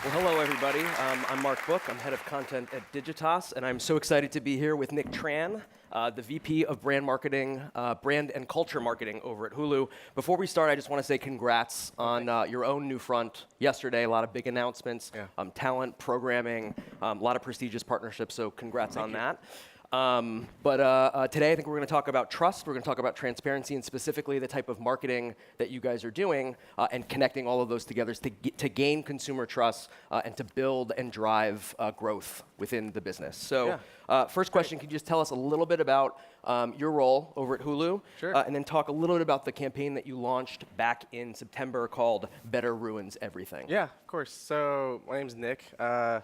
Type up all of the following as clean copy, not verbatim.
Well, hello, everybody. I'm Mark Book. I'm head of content at Digitas, and I'm so excited to be here with Nick Tran, the VP of brand marketing, brand and culture marketing over at Hulu. Before we start, I just want to say congrats on your own NewFront yesterday. A lot of big announcements, talent, programming, a lot of prestigious partnerships, so congrats on that. Today I think we're going to talk about trust, we're going to talk about transparency, and specifically the type of marketing that you guys are doing and connecting all of those together to gain consumer trust and to build and drive growth within the business. So first question, could you just tell us a little bit about your role over at Hulu? Sure. And then talk a little bit about the campaign that you launched back in September called Better Ruins Everything. Yeah, of course. So my name's Nick. I've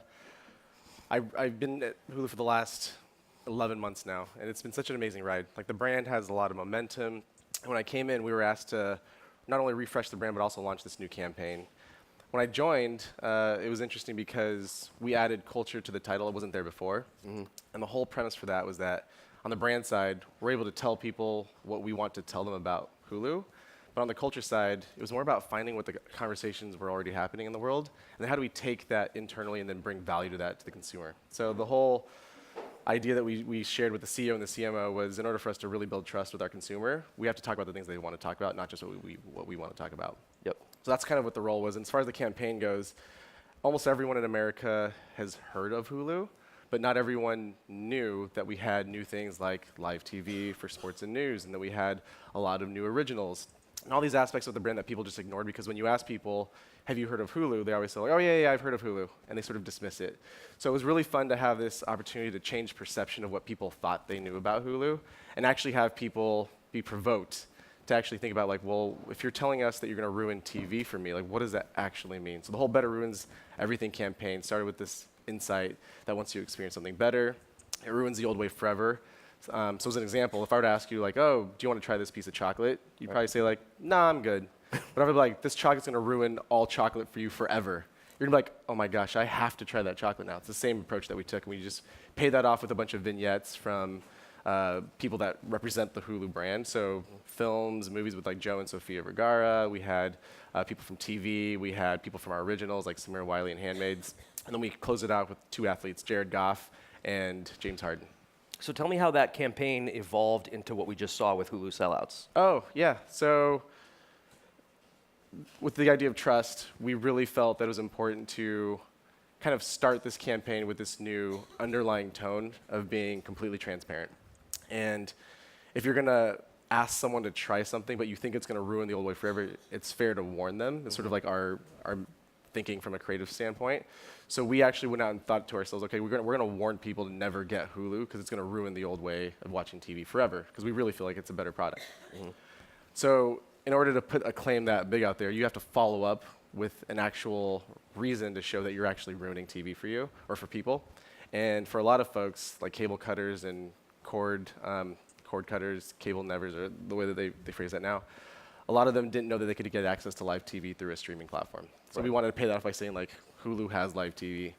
been at Hulu for the last 11 months now, and it's been such an amazing ride. Like, the brand has a lot of momentum. When I came in, we were asked to not only refresh the brand, but also launch this new campaign. When I joined, it was interesting because we added culture to the title. It wasn't there before. And the whole premise for that was that on the brand side, we're able to tell people what we want to tell them about Hulu. But on the culture side, it was more about finding what the conversations were already happening in the world, and then how do we take that internally and then bring value to that to the consumer. So the whole idea that we shared with the CEO and the CMO was, in order for us to really build trust with our consumer, we have to talk about the things they want to talk about, not just what we want to talk about. Yep. So that's kind of what the role was. And as far as the campaign goes, almost everyone in America has heard of Hulu, but not everyone knew that we had new things like live TV for sports and news, and that we had a lot of new originals, and all these aspects of the brand that people just ignored, because when you ask people, have you heard of Hulu? They always say, like, oh, yeah, I've heard of Hulu, and they sort of dismiss it. So it was really fun to have this opportunity to change perception of what people thought they knew about Hulu, and actually have people be provoked to actually think about, like, well, if you're telling us that you're going to ruin TV for me, like, what does that actually mean? So the whole Better Ruins Everything campaign started with this insight that once you experience something better, it ruins the old way forever. So as an example, if I were to ask you, like, oh, do you want to try this piece of chocolate? You'd probably say, like, nah, I'm good. But I would be like, this chocolate's going to ruin all chocolate for you forever. You're going to be like, oh my gosh, I have to try that chocolate now. It's the same approach that we took, and we just paid that off with a bunch of vignettes from people that represent the Hulu brand. So films, movies with, like, Joe and Sofia Vergara. We had people from TV. We had people from our originals, like Samira Wiley and Handmaids. And then we closed it out with two athletes, Jared Goff and James Harden. So tell me how that campaign evolved into what we just saw with Hulu Sellouts. Oh, yeah. So with the idea of trust, we really felt that it was important to kind of start this campaign with this new underlying tone of being completely transparent. And if you're going to ask someone to try something, but you think it's going to ruin the old way forever, it's fair to warn them. It's sort of like our thinking from a creative standpoint. So we actually went out and thought to ourselves, okay, we're going to warn people to never get Hulu because it's going to ruin the old way of watching TV forever, because we really feel like it's a better product. So in order to put a claim that big out there, you have to follow up with an actual reason to show that you're actually ruining TV for you or for people. And for a lot of folks, like cable cutters and cord cutters, cable nevers, or the way that they phrase that now, a lot of them didn't know that they could get access to live TV through a streaming platform. So we wanted to pay that off by saying, like, Hulu has live TV.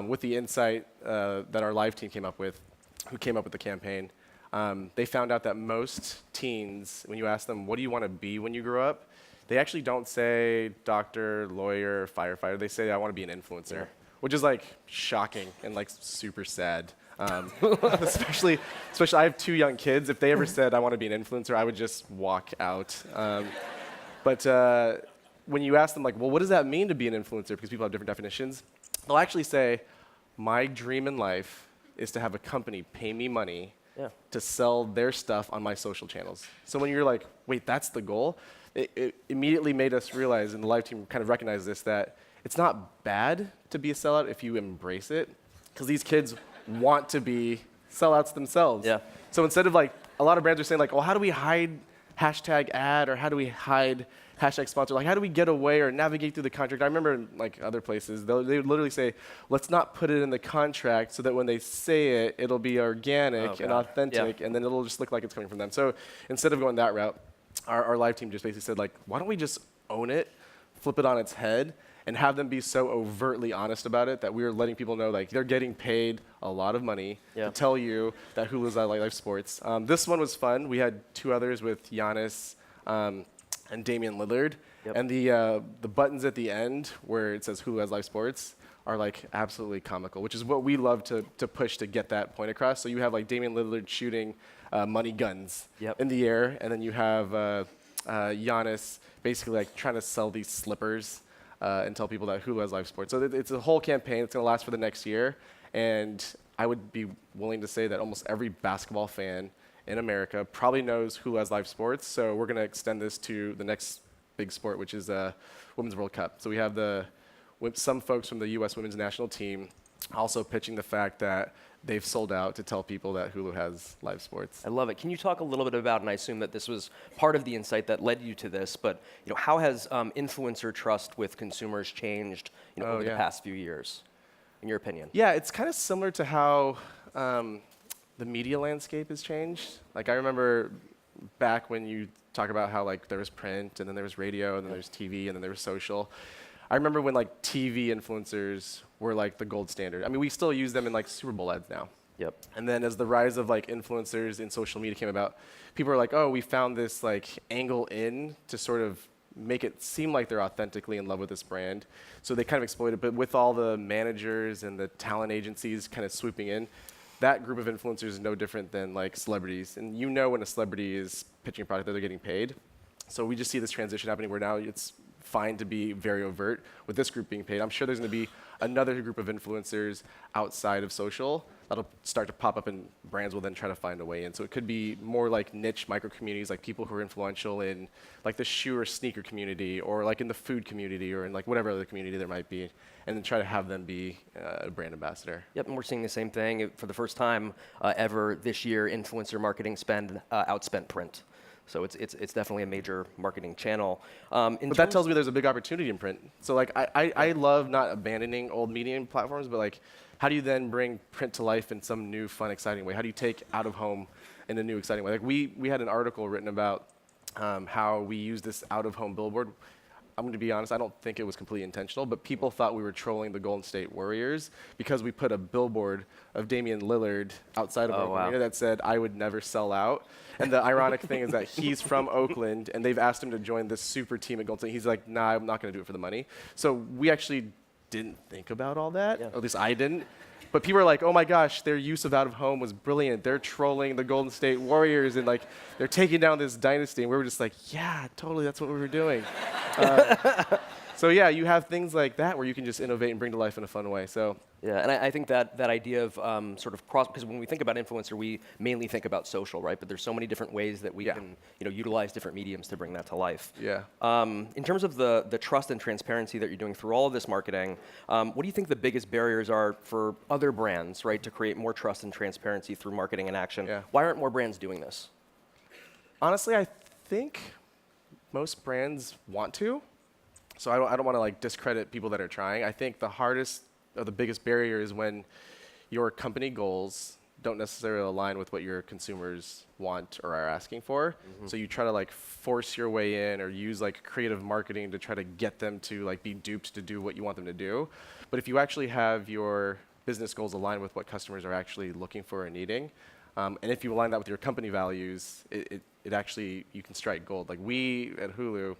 With the insight that our live team came up with, who came up with the campaign, they found out that most teens, when you ask them, what do you want to be when you grow up, they actually don't say doctor, lawyer, firefighter. They say, I want to be an influencer, which is, like, shocking and, like, super sad. Especially, I have two young kids. If they ever said, I want to be an influencer, I would just walk out. But when you ask them, like, well, what does that mean to be an influencer? Because people have different definitions. They'll actually say, my dream in life is to have a company pay me money to sell their stuff on my social channels. So when you're like, wait, that's the goal? It immediately made us realize, and the live team kind of recognized this, that it's not bad to be a sellout if you embrace it, because these kids want to be sellouts themselves. Yeah. So instead of, like, a lot of brands are saying, like, well, how do we hide hashtag ad, or how do we hide hashtag sponsor? Like, how do we get away or navigate through the contract? I remember, like, other places, they would literally say, let's not put it in the contract so that when they say it, it'll be organic and authentic, and then it'll just look like it's coming from them. So instead of going that route, our live team just basically said, like, why don't we just own it, flip it on its head, and have them be so overtly honest about it that we were letting people know, like, they're getting paid a lot of money to tell you that Hulu's live sports. This one was fun. We had two others with Giannis and Damian Lillard. Yep. And the buttons at the end where it says Hulu has live sports are like absolutely comical, which is what we love to push to get that point across. So you have like Damian Lillard shooting money guns Yep. in the air, and then you have Giannis basically like trying to sell these slippers and tell people that Hulu has live sports. So it's a whole campaign. It's going to last for the next year, and I would be willing to say that almost every basketball fan in America probably knows Hulu has live sports. So we're going to extend this to the next big sport, which is Women's World Cup. So we have some folks from the U.S. Women's National Team also pitching the fact that they've sold out to tell people that Hulu has live sports. I love it. Can you talk a little bit about, and I assume that this was part of the insight that led you to this, but how has influencer trust with consumers changed over the past few years, in your opinion? Yeah, it's kind of similar to how the media landscape has changed. Like I remember back when you talk about how like there was print, and then there was radio, and then there's TV, and then there was social. I remember when like TV influencers were like the gold standard. I mean, we still use them in like Super Bowl ads now. Yep. And then as the rise of like influencers in social media came about, people were like, oh, we found this like angle in to sort of make it seem like they're authentically in love with this brand. So they kind of exploited it. But with all the managers and the talent agencies kind of swooping in, that group of influencers is no different than like celebrities. And you know when a celebrity is pitching a product that they're getting paid. So we just see this transition happening where now it's fine to be very overt with this group being paid. I'm sure there's going to be another group of influencers outside of social that'll start to pop up, and brands will then try to find a way in. So it could be more like niche micro communities, like people who are influential in like the shoe or sneaker community, or like in the food community, or in like whatever other community there might be, and then try to have them be a brand ambassador. Yep, and we're seeing the same thing. For the first time ever this year, influencer marketing spend outspent print. So it's definitely a major marketing channel. But that tells me there's a big opportunity in print. So like I love not abandoning old media platforms, but like how do you then bring print to life in some new, fun, exciting way? How do you take out of home in a new, exciting way? Like we had an article written about how we use this out of home billboard. I'm going to be honest, I don't think it was completely intentional, but people thought we were trolling the Golden State Warriors because we put a billboard of Damian Lillard outside of our arena that said, "I would never sell out." And the ironic thing is that he's from Oakland, and they've asked him to join this super team at Golden State. He's like, "Nah, I'm not going to do it for the money." So we actually didn't think about all that, or at least I didn't. But people are like, "Oh my gosh, their use of out of home was brilliant. They're trolling the Golden State Warriors, and like they're taking down this dynasty." And we were just like, "Yeah, totally, that's what we were doing." So yeah, you have things like that where you can just innovate and bring to life in a fun way. So yeah, and I think that idea of sort of cross, because when we think about influencer, we mainly think about social, right? But there's so many different ways that we can utilize different mediums to bring that to life. Yeah. In terms of the trust and transparency that you're doing through all of this marketing, what do you think the biggest barriers are for other brands, right, to create more trust and transparency through marketing and action? Yeah. Why aren't more brands doing this? Honestly, I think most brands want to. So I don't want to like discredit people that are trying. I think the hardest or the biggest barrier is when your company goals don't necessarily align with what your consumers want or are asking for. So you try to like force your way in or use like creative marketing to try to get them to like be duped to do what you want them to do. But if you actually have your business goals aligned with what customers are actually looking for and needing, and if you align that with your company values, it actually, you can strike gold. Like we at Hulu,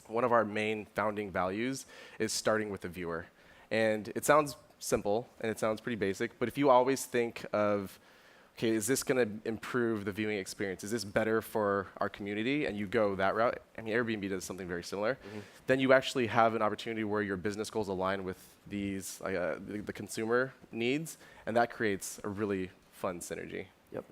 one of our main founding values is starting with the viewer. And it sounds simple and it sounds pretty basic, but if you always think of, okay, is this going to improve the viewing experience? Is this better for our community? And you go that route. I mean, Airbnb does something very similar. Then you actually have an opportunity where your business goals align with these, the consumer needs, and that creates a really fun synergy. Yep.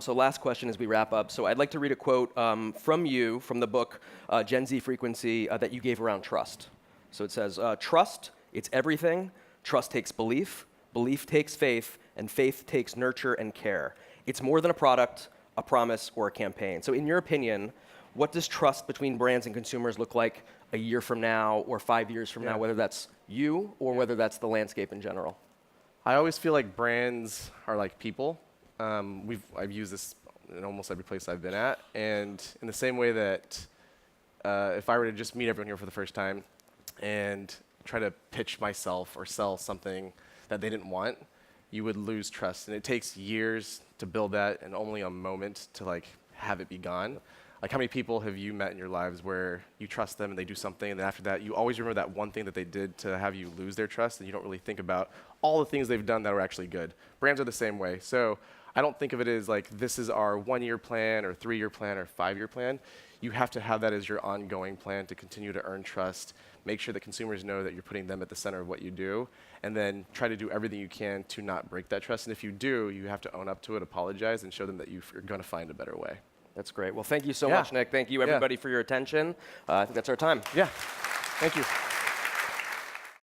So last question as we wrap up. So I'd like to read a quote from you, from the book Gen Z Frequency, that you gave around trust. So it says, trust, it's everything. Trust takes belief, belief takes faith, and faith takes nurture and care. It's more than a product, a promise, or a campaign. So in your opinion, what does trust between brands and consumers look like a year from now or 5 years from now, whether that's you or whether that's the landscape in general? I always feel like brands are like people. I've used this in almost every place I've been at, and in the same way that if I were to just meet everyone here for the first time and try to pitch myself or sell something that they didn't want, you would lose trust, and it takes years to build that and only a moment to like have it be gone. Like, how many people have you met in your lives where you trust them and they do something, and then after that, you always remember that one thing that they did to have you lose their trust, and you don't really think about all the things they've done that were actually good. Brands are the same way. So I don't think of it as like, this is our 1-year plan or 3-year plan or 5-year plan. You have to have that as your ongoing plan to continue to earn trust, make sure that consumers know that you're putting them at the center of what you do, and then try to do everything you can to not break that trust. And if you do, you have to own up to it, apologize, and show them that you're going to find a better way. That's great. Well, thank you so Yeah. much, Nick. Thank you, everybody, for your attention. I think that's our time. Yeah. Thank you.